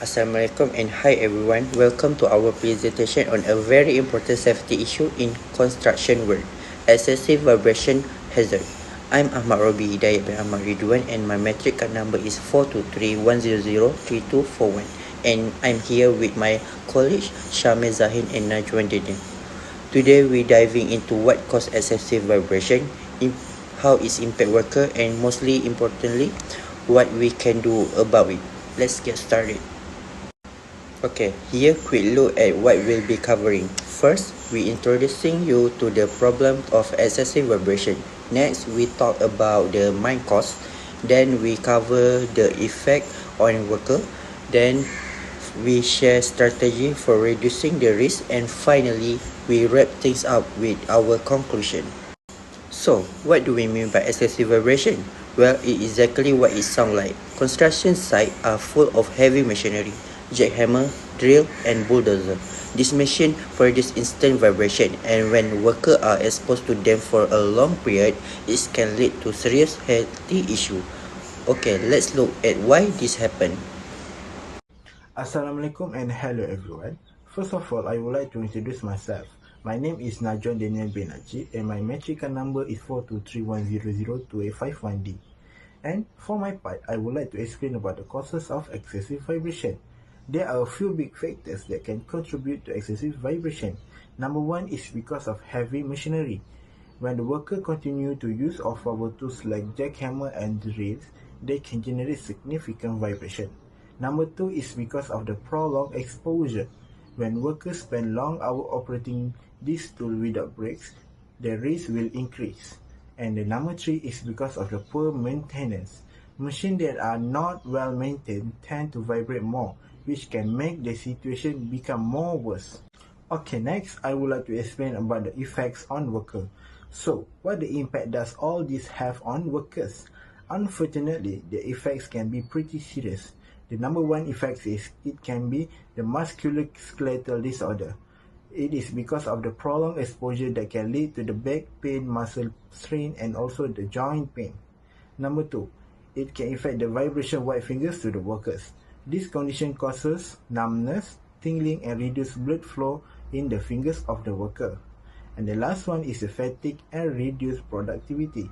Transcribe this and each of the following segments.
Assalamualaikum and hi everyone. Welcome to our presentation on a very important safety issue in construction work, excessive vibration hazard. I'm Ahmad Robi Hidayat bin Ahmad Ridwan and my metric card number is 423-100-3241 and I'm here with my colleagues Shamil Zahin and Najwan Dede. Today we're diving into what causes excessive vibration, how it impacts worker and mostly importantly, what we can do about it. Let's get started. Okay, here quick look at what we'll be covering. First, we introducing you to the problem of excessive vibration. Next, we talk about the main cause. Then we cover the effect on worker. Then we share strategy for reducing the risk. And finally, we wrap things up with our conclusion. So, what do we mean by excessive vibration? Well, it's exactly what it sounds like. Construction sites are full of heavy machinery, jackhammer, drill, and bulldozer. This machine produce instant vibration, and when workers are exposed to them for a long period, it can lead to serious health issue. Okay, let's look at why this happened. Assalamualaikum and hello everyone. First of all, I would like to introduce myself. My name is Najwan Daniel bin Ajib and my metric number is 42310028551D. And for my part, I would like to explain about the causes of excessive vibration. There are a few big factors that can contribute to excessive vibration. Number one is because of heavy machinery. When the worker continue to use off-power tools like jackhammer and drills, they can generate significant vibration. Number two is because of the prolonged exposure. When workers spend long hours operating this tool without breaks, the risk will increase. And the number three is because of the poor maintenance. Machines that are not well maintained tend to vibrate more, which can make the situation become more worse. Okay, next I would like to explain about the effects on workers. So, what the impact does all this have on workers? Unfortunately, the effects can be pretty serious. The number one effect is it can be the musculoskeletal disorder. It is because of the prolonged exposure that can lead to the back pain, muscle strain, and also the joint pain. Number two, it can affect the vibration of white fingers to the workers. This condition causes numbness, tingling, and reduced blood flow in the fingers of the worker. And the last one is the fatigue and reduced productivity,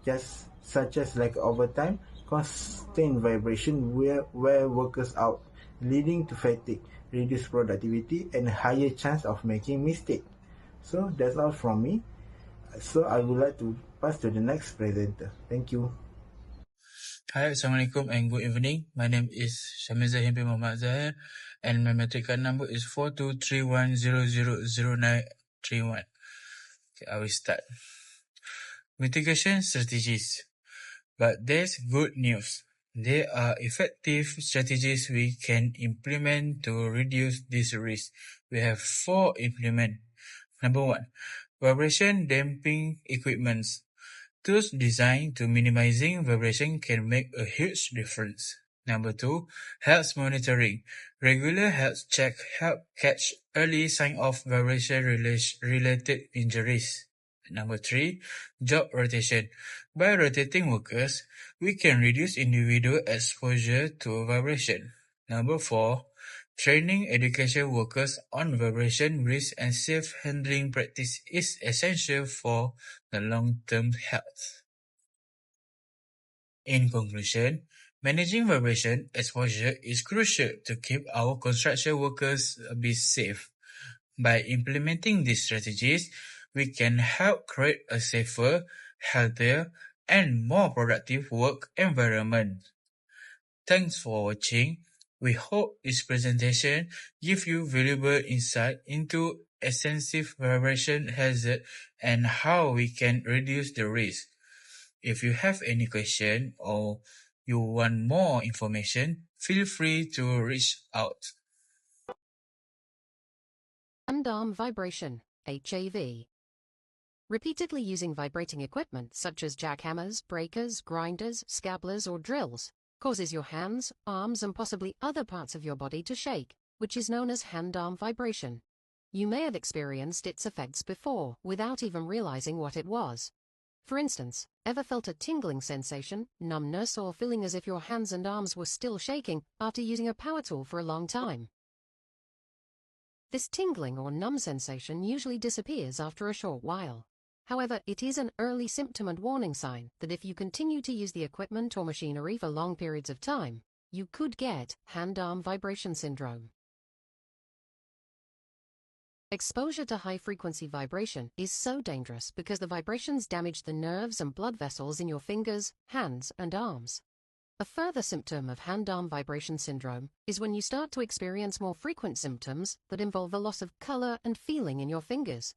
just such as like overtime, constant vibration wear workers out, leading to fatigue, reduced productivity, and a higher chance of making mistake. So that's all from me. So I would like to pass to the next presenter. Thank you. Hi, Assalamualaikum and good evening. My name is Shamil Zahin bin Muhammad Zahir and my metric card number is 4231000931. Okay, I will start. Mitigation strategies. But there's good news. There are effective strategies we can implement to reduce this risk. We have 4 implement. Number 1. Vibration damping equipments. Tools designed to minimizing vibration can make a huge difference. Number 2. Health monitoring. Regular health check help catch early sign of vibration-related injuries. Number 3. Job rotation. By rotating workers, we can reduce individual exposure to vibration. Number 4. Training education workers on vibration risk and safe handling practice is essential for the long-term health. In conclusion, managing vibration exposure is crucial to keep our construction workers be safe. By implementing these strategies, we can help create a safer, healthier, and more productive work environment. Thanks for watching. We hope this presentation gives you valuable insight into excessive vibration hazard and how we can reduce the risk. If you have any question or you want more information, feel free to reach out. Hand-arm vibration, HAV. Repeatedly using vibrating equipment such as jackhammers, breakers, grinders, scabblers, or drills causes your hands, arms, and possibly other parts of your body to shake, which is known as hand-arm vibration. You may have experienced its effects before without even realizing what it was. For instance, ever felt a tingling sensation, numbness, or feeling as if your hands and arms were still shaking after using a power tool for a long time? This tingling or numb sensation usually disappears after a short while. However, it is an early symptom and warning sign that if you continue to use the equipment or machinery for long periods of time, you could get hand-arm vibration syndrome. Exposure to high-frequency vibration is so dangerous because the vibrations damage the nerves and blood vessels in your fingers, hands, and arms. A further symptom of hand-arm vibration syndrome is when you start to experience more frequent symptoms that involve a loss of color and feeling in your fingers.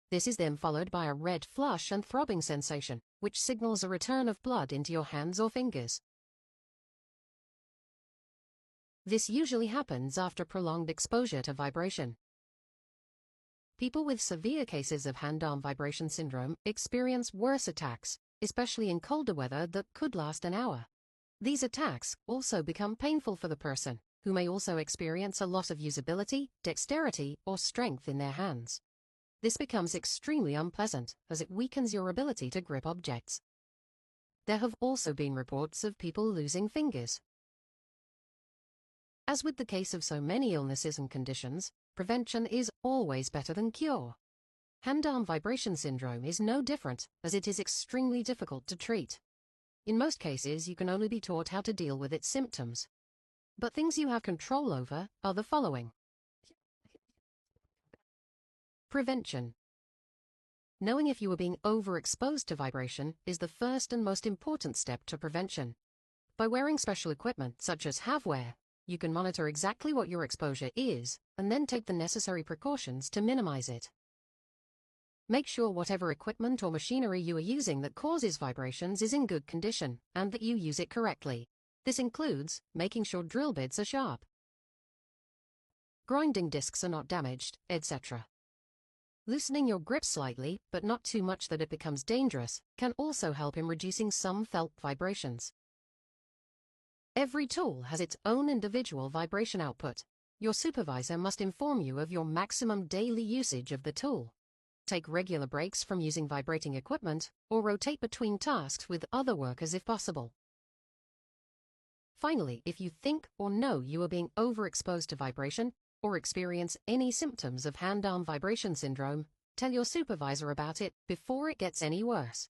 This is then followed by a red flush and throbbing sensation, which signals a return of blood into your hands or fingers. This usually happens after prolonged exposure to vibration. People with severe cases of hand-arm vibration syndrome experience worse attacks, especially in colder weather that could last an hour. These attacks also become painful for the person, who may also experience a loss of usability, dexterity, or strength in their hands. This becomes extremely unpleasant as it weakens your ability to grip objects. There have also been reports of people losing fingers. As with the case of so many illnesses and conditions, prevention is always better than cure. Hand-arm vibration syndrome is no different, as it is extremely difficult to treat. In most cases, you can only be taught how to deal with its symptoms. But things you have control over are the following. Prevention. Knowing if you are being overexposed to vibration is the first and most important step to prevention. By wearing special equipment such as HAVwear, you can monitor exactly what your exposure is and then take the necessary precautions to minimize it. Make sure whatever equipment or machinery you are using that causes vibrations is in good condition and that you use it correctly. This includes making sure drill bits are sharp, grinding discs are not damaged, etc. Loosening your grip slightly, but not too much that it becomes dangerous, can also help in reducing some felt vibrations. Every tool has its own individual vibration output. Your supervisor must inform you of your maximum daily usage of the tool. Take regular breaks from using vibrating equipment, or rotate between tasks with other workers if possible. Finally, if you think or know you are being overexposed to vibration, or experience any symptoms of hand-arm vibration syndrome, tell your supervisor about it before it gets any worse.